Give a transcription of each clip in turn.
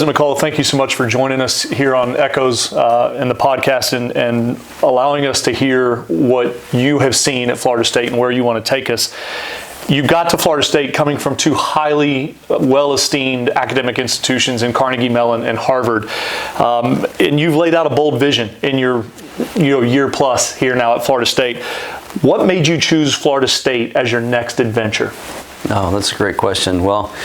President McCullough, thank you so much for joining us here on Echoes in the podcast and allowing us to hear what you have seen at Florida State and where you want to take us. You got to Florida State coming from two highly well-esteemed academic institutions in Carnegie Mellon and Harvard, and you've laid out a bold vision in your year plus here now at Florida State. What made you choose Florida State as your next adventure? Oh, that's a great question. Well,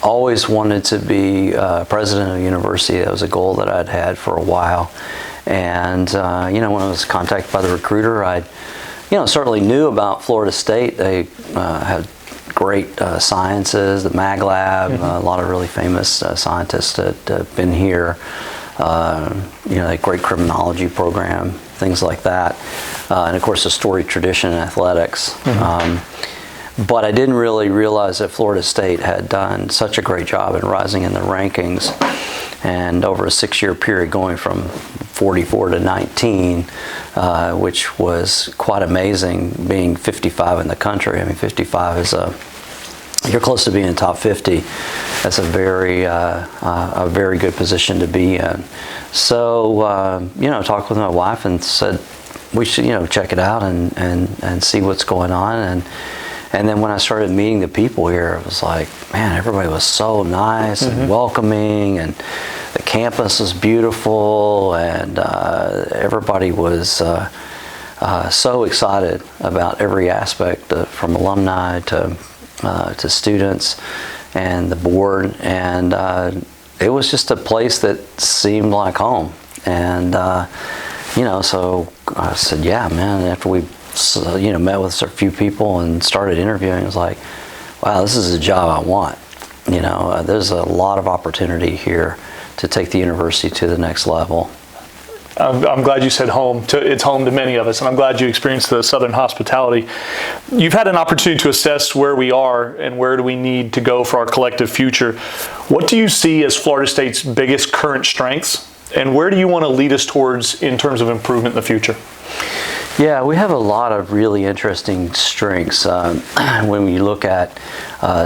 always wanted to be president of a university. That was a goal that I'd had for a while. And, when I was contacted by the recruiter, I certainly knew about Florida State. They had great sciences, the Mag Lab, a lot of really famous scientists that have been here. A great criminology program, things like that. And of course, a storied tradition in athletics. But I didn't really realize that Florida State had done such a great job in rising in the rankings. And over a 6-year period, going from 44 to 19, which was quite amazing, being 55 in the country. I mean, 55 is you're close to being in top 50. That's a very good position to be in. So, talked with my wife and said we should, check it out and see what's going on. And then when I started meeting the people here, it was like, man, everybody was so nice and welcoming, and the campus was beautiful, and everybody was so excited about every aspect, from alumni to students and the board, and it was just a place that seemed like home. And so I said, yeah, man. And after we met with a few people and started interviewing, it was like, wow, this is a job I want. There's a lot of opportunity here to take the university to the next level. I'm glad you said home. It's home to many of us, and I'm glad you experienced the Southern hospitality. You've had an opportunity to assess where we are and where do we need to go for our collective future. What do you see as Florida State's biggest current strengths, and where do you want to lead us towards in terms of improvement in the future? Yeah, we have a lot of really interesting strengths. When we look at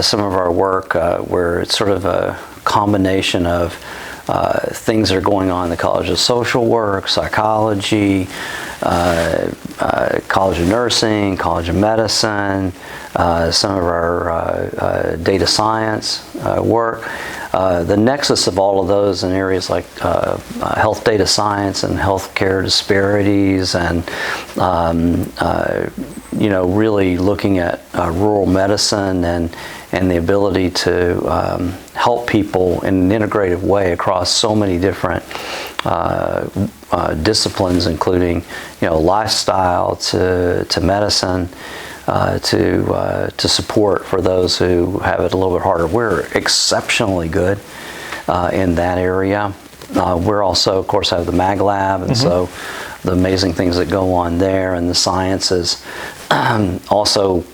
some of our work, where it's sort of a combination of things that are going on in the College of Social Work, Psychology, College of Nursing, College of Medicine, some of our data science work. The nexus of all of those in areas like health data science and healthcare disparities, and really looking at rural medicine and the ability to help people in an integrative way across so many different disciplines, including lifestyle to medicine. To support for those who have it a little bit harder. We're exceptionally good in that area. We're also, of course, have the Mag Lab, and so the amazing things that go on there, and the sciences also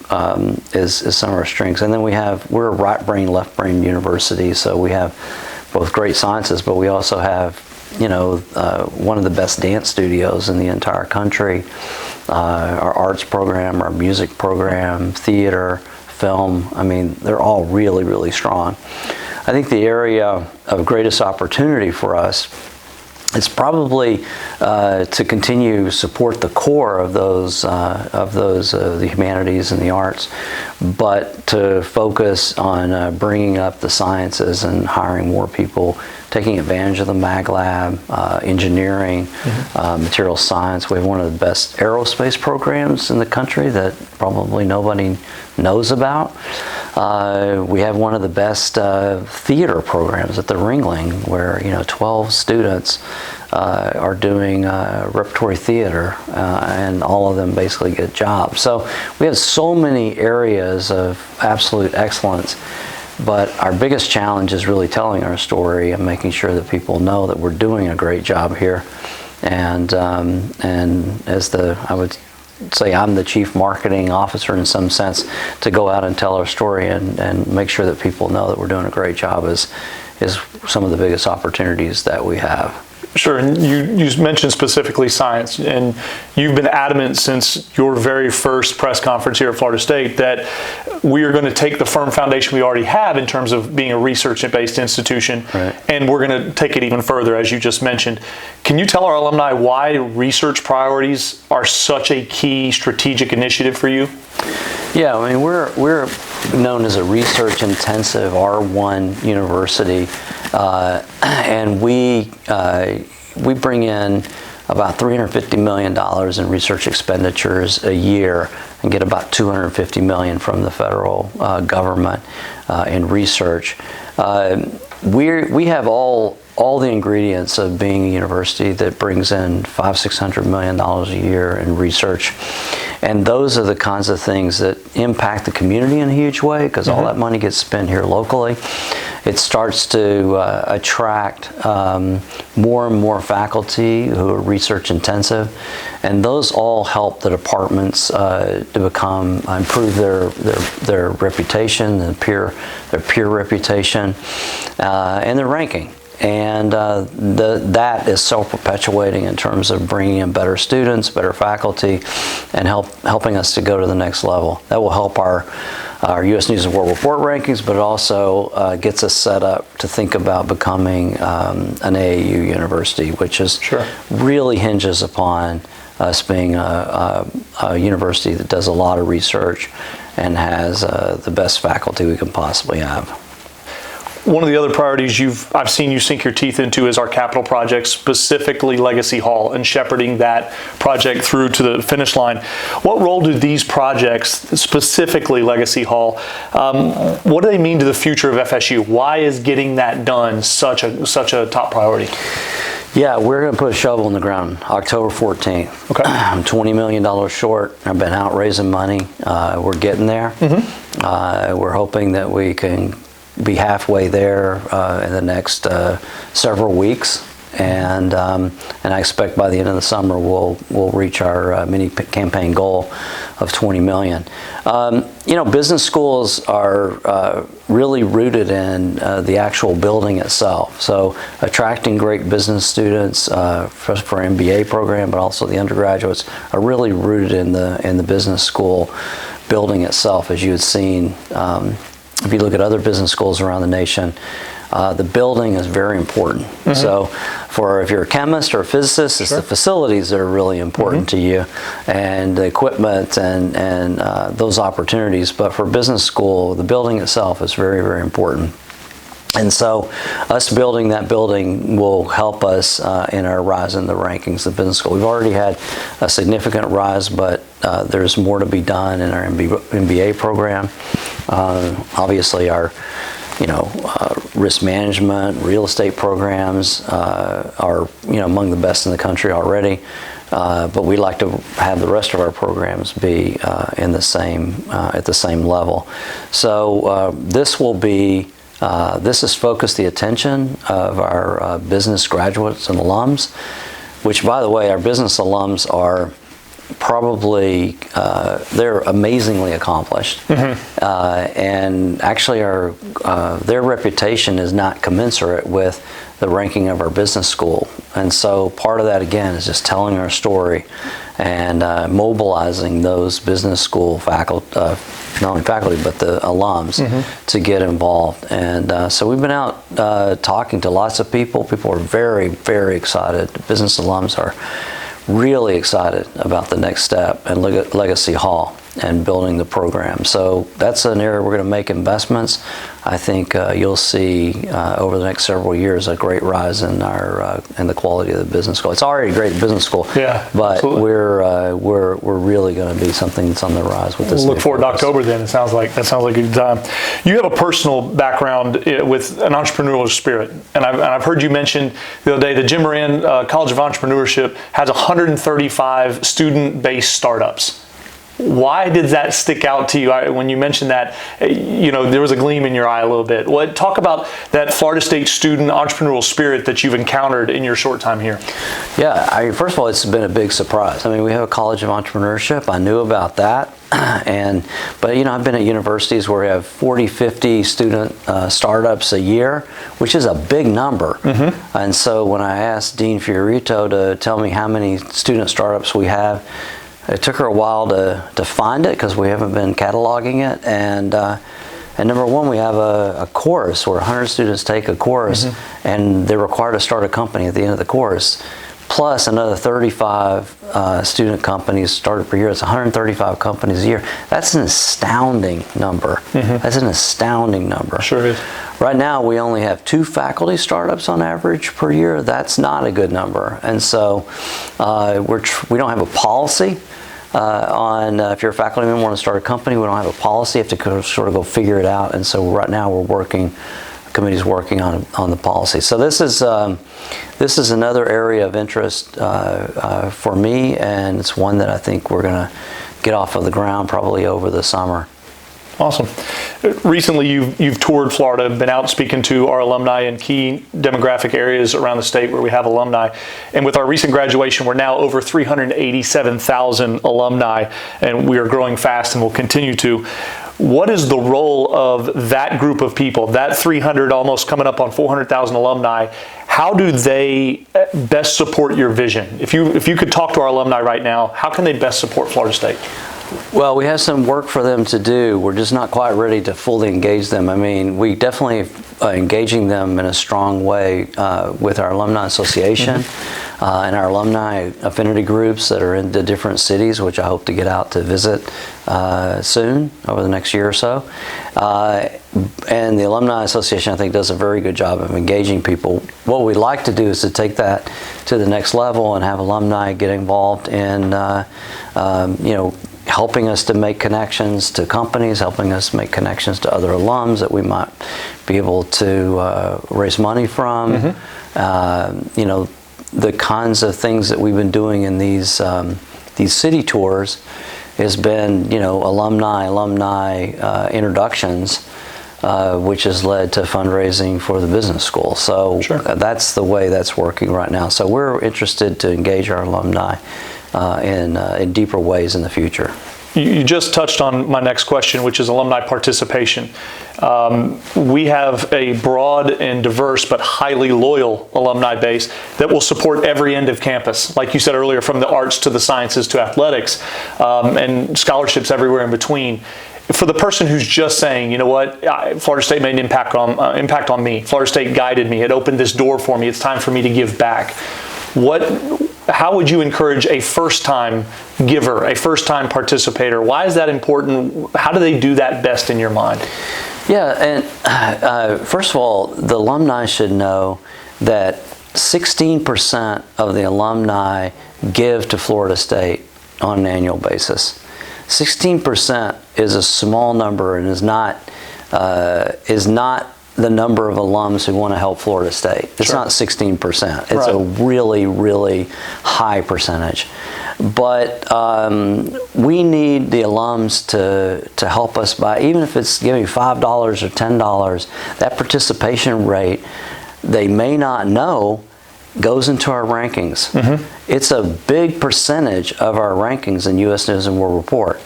is some of our strengths. And then we're a right brain, left brain university, so we have both great sciences, but we also have one of the best dance studios in the entire country. Our arts program, our music program, theater, film, they're all really, really strong. I think the area of greatest opportunity for us is probably to continue to support the core of those the humanities and the arts, but to focus on bringing up the sciences and hiring more people, taking advantage of the Mag Lab, engineering, material science. We have one of the best aerospace programs in the country that probably nobody knows about. We have one of the best theater programs at the Ringling, where 12 students are doing repertory theater, and all of them basically get jobs. So we have so many areas of absolute excellence. But our biggest challenge is really telling our story and making sure that people know that we're doing a great job here. And I would say I'm the chief marketing officer in some sense, to go out and tell our story and make sure that people know that we're doing a great job is some of the biggest opportunities that we have. Sure, and you mentioned specifically science, and you've been adamant since your very first press conference here at Florida State that we are going to take the firm foundation we already have in terms of being a research-based institution, right, and we're going to take it even further, as you just mentioned. Can you tell our alumni why research priorities are such a key strategic initiative for you? Yeah, I mean, we're known as a research-intensive R1 university, and we bring in about $350 million in research expenditures a year and get about $250 million from the federal government in research. We have all the ingredients of being a university that brings in $500–600 million a year in research. And those are the kinds of things that impact the community in a huge way, because all that money gets spent here locally. It starts to attract more and more faculty who are research intensive, and those all help the departments to improve their reputation, their peer reputation, and their ranking. And that is self-perpetuating in terms of bringing in better students, better faculty, and helping us to go to the next level. That will help our U.S. News and World Report rankings, but it also gets us set up to think about becoming an AAU university, which is really hinges upon us being a university that does a lot of research and has the best faculty we can possibly have. One of the other priorities I've seen you sink your teeth into is our capital project, specifically Legacy Hall, and shepherding that project through to the finish line. What role do these projects, specifically Legacy Hall, what do they mean to the future of FSU? Why is getting that done such a top priority? Yeah, we're going to put a shovel in the ground October 14th. Okay. I'm $20 million short. I've been out raising money. We're getting there. We're hoping that we can be halfway there in the next several weeks, and I expect by the end of the summer we'll reach our mini campaign goal of $20 million. You know, business schools are really rooted in the actual building itself. So attracting great business students for MBA program, but also the undergraduates, are really rooted in the business school building itself, as you had seen. If you look at other business schools around the nation, the building is very important. So if you're a chemist or a physicist, it's the facilities that are really important to you, and the equipment and those opportunities. But for business school, the building itself is very, very important. And so us building that building will help us in our rise in the rankings of business school. We've already had a significant rise, but there's more to be done in our MBA program. Obviously our risk management, real estate programs are among the best in the country already. But we like to have the rest of our programs be at the same level. So this has focused the attention of our business graduates and alums, which, by the way, our business alums are probably they're amazingly accomplished, and actually their reputation is not commensurate with the ranking of our business school. And so part of that, again, is just telling our story and mobilizing those business school faculty, not only faculty, but the alums to get involved. And so we've been out talking to lots of people. People are very, very excited. Business alums are really excited about the next step and look at Legacy Hall and building the program. So that's an area we're going to make investments. I think you'll see over the next several years a great rise in the quality of the business school. It's already a great business school, but absolutely. we're really going to be something that's on the rise with this. We'll look forward to October then. It sounds like a good time. You have a personal background with an entrepreneurial spirit, and I've heard you mention the other day that Jim Moran College of Entrepreneurship has 135 student-based startups. Why did that stick out to you when you mentioned that? There was a gleam in your eye a little bit. Talk about that Florida State student entrepreneurial spirit that you've encountered in your short time here. Yeah, first of all, it's been a big surprise. I mean, we have a College of Entrepreneurship. I knew about that. But I've been at universities where we have 40, 50 student startups a year, which is a big number. Mm-hmm. And so when I asked Dean Fiorito to tell me how many student startups we have, it took her a while to find it because we haven't been cataloging it. And number one, we have a course where 100 students take a course, mm-hmm. and they're required to start a company at the end of the course. Plus another 35 student companies started per year. It's 135 companies a year. That's an astounding number. Mm-hmm. That's an astounding number. Sure is. Right now, we only have 2 faculty startups on average per year. That's not a good number. And so we don't have a policy on if you're a faculty member and want to start a company. We don't have a policy. You have to sort of go figure it out. And so right now, the committee's working on the policy. So this is another area of interest for me, and it's one that I think we're going to get off of the ground probably over the summer. Awesome. Recently, you've toured Florida, been out speaking to our alumni in key demographic areas around the state where we have alumni. And with our recent graduation, we're now over 387,000 alumni, and we are growing fast and will continue to. What is the role of that group of people, that 300, almost coming up on 400,000 alumni? How do they best support your vision? If you could talk to our alumni right now, how can they best support Florida State? Well, we have some work for them to do. We're just not quite ready to fully engage them. I mean, we definitely engaging them in a strong way with our Alumni Association and our alumni affinity groups that are in the different cities, which I hope to get out to visit soon over the next year or so. And the Alumni Association, I think, does a very good job of engaging people. What we'd like to do is to take that to the next level and have alumni get involved in, helping us to make connections to companies, helping us make connections to other alums that we might be able to raise money from. Mm-hmm. The kinds of things that we've been doing in these city tours has been, alumni introductions, which has led to fundraising for the business school. So sure. That's the way that's working right now. So we're interested to engage our alumni in deeper ways in the future. You just touched on my next question, which is alumni participation. We have a broad and diverse but highly loyal alumni base that will support every end of campus. Like you said earlier, from the arts to the sciences to athletics, and scholarships everywhere in between. For the person who's just saying, you know what, Florida State made an impact on me. Florida State guided me. It opened this door for me. It's time for me to give back. How would you encourage a first-time giver, a first-time participator? Why is that important? How do they do that best in your mind? Yeah, and first of all, the alumni should know that 16% of the alumni give to Florida State on an annual basis. 16% is a small number and is not the number of alums who want to help Florida State. It's not 16%. It's right. A really, really high percentage. But we need the alums to help us by, even if it's giving $5 or $10, that participation rate, they may not know, goes into our rankings. Mm-hmm. It's a big percentage of our rankings in U.S. News and World Report.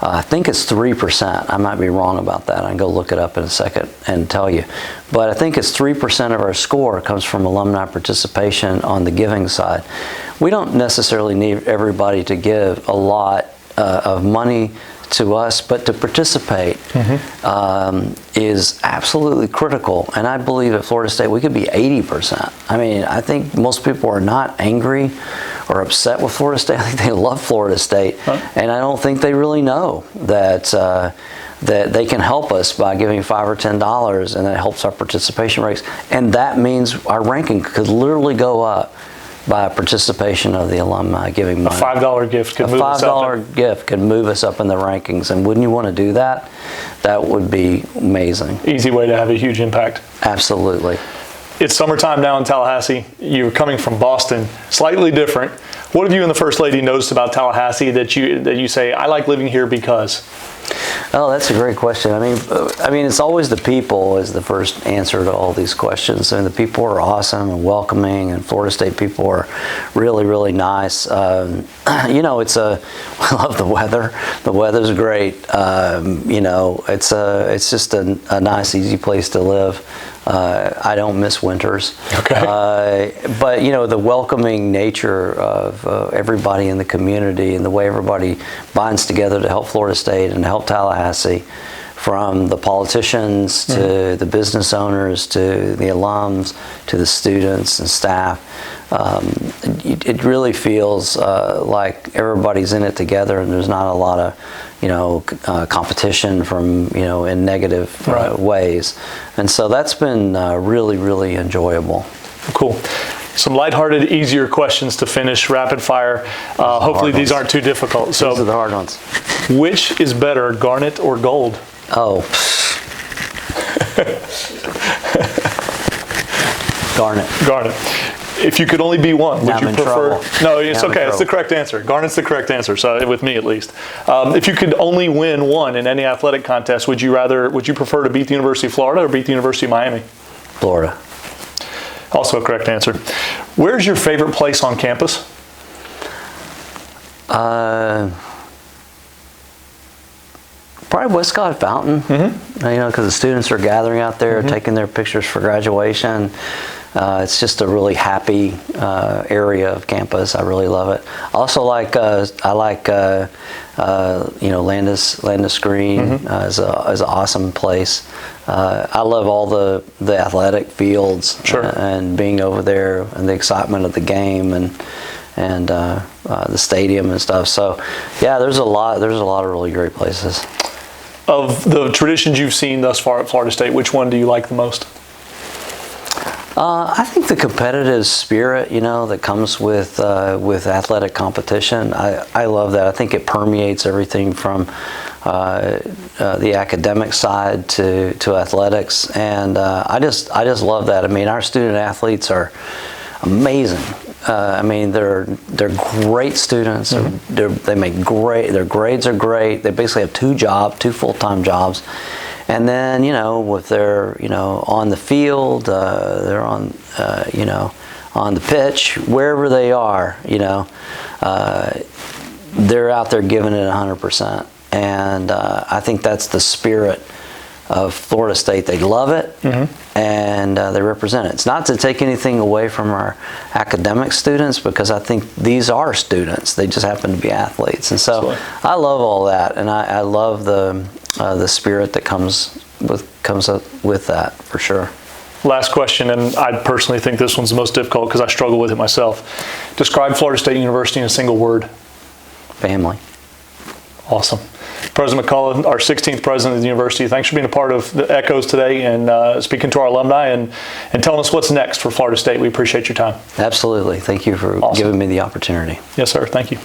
I think it's 3%. I might be wrong about that. I can go look it up in a second and tell you. But I think it's 3% of our score comes from alumni participation on the giving side. We don't necessarily need everybody to give a lot of money to us, but to participate is absolutely critical. And I believe at Florida State we could be 80%. I mean, I think most people are not angry or upset with Florida State. I think they love Florida State, and I don't think they really know that that they can help us by giving $5 or $10, and that helps our participation rates. And that means our ranking could literally go up by participation of the alumni giving money. A $5 gift could move us up. A $5 gift could move us up in the rankings, and wouldn't you want to do that? That would be amazing. Easy way to have a huge impact. Absolutely. It's summertime now in Tallahassee. You're coming from Boston, slightly different. What have you and the First Lady noticed about Tallahassee that you say, I like living here because? Oh, that's a great question. I mean, it's always the people is the first answer to all these questions. I mean, the people are awesome and welcoming, and Florida State people are really, really nice. You know, I love the weather. The weather's great. You know, it's just a nice, easy place to live. I don't miss winters. Okay. But you know, the welcoming nature of everybody in the community and the way everybody binds together to help Florida State and to help Tallahassee, from the politicians to the business owners to the alums to the students and staff. It really feels like everybody's in it together, and there's not a lot of competition from in negative ways, and so that's been really, really enjoyable. Cool. Some lighthearted, easier questions to finish, rapid fire. Hopefully these aren't too difficult. So these are the hard ones. Which is better, garnet or gold? Oh. Garnet. Garnet. If you could only be one, would you prefer? No, it's okay. It's the correct answer. Garnet's the correct answer. So with me at least. If you could only win one in any athletic contest, would you prefer to beat the University of Florida or beat the University of Miami? Florida. Also a correct answer. Where's your favorite place on campus? Probably Westcott Fountain. Because the students are gathering out there, taking their pictures for graduation. It's just a really happy area of campus. I really love it. Also, Landis Green is an awesome place. I love all the athletic fields and being over there and the excitement of the game and the stadium and stuff. So, yeah, there's a lot of really great places. Of the traditions you've seen thus far at Florida State, which one do you like the most? I think the competitive spirit, that comes with athletic competition. I love that. I think it permeates everything from the academic side to athletics, and I just love that. I mean, our student athletes are amazing. I mean, they're great students. They make great. Their grades are great. They basically have two full-time jobs. And then, if they're, on the field, they're on, on the pitch, wherever they are, they're out there giving it 100%. And I think that's the spirit of Florida State. They love it, and they represent it. It's not to take anything away from our academic students, because I think these are students. They just happen to be athletes. And so I love all that, and I love the spirit that comes up with that, for sure. Last question, and I personally think this one's the most difficult because I struggle with it myself. Describe Florida State University in a single word. Family. Awesome. President McCullough, our 16th president of the university, thanks for being a part of the Echoes today and speaking to our alumni and telling us what's next for Florida State. We appreciate your time. Absolutely. Thank you for giving me the opportunity. Yes, sir. Thank you.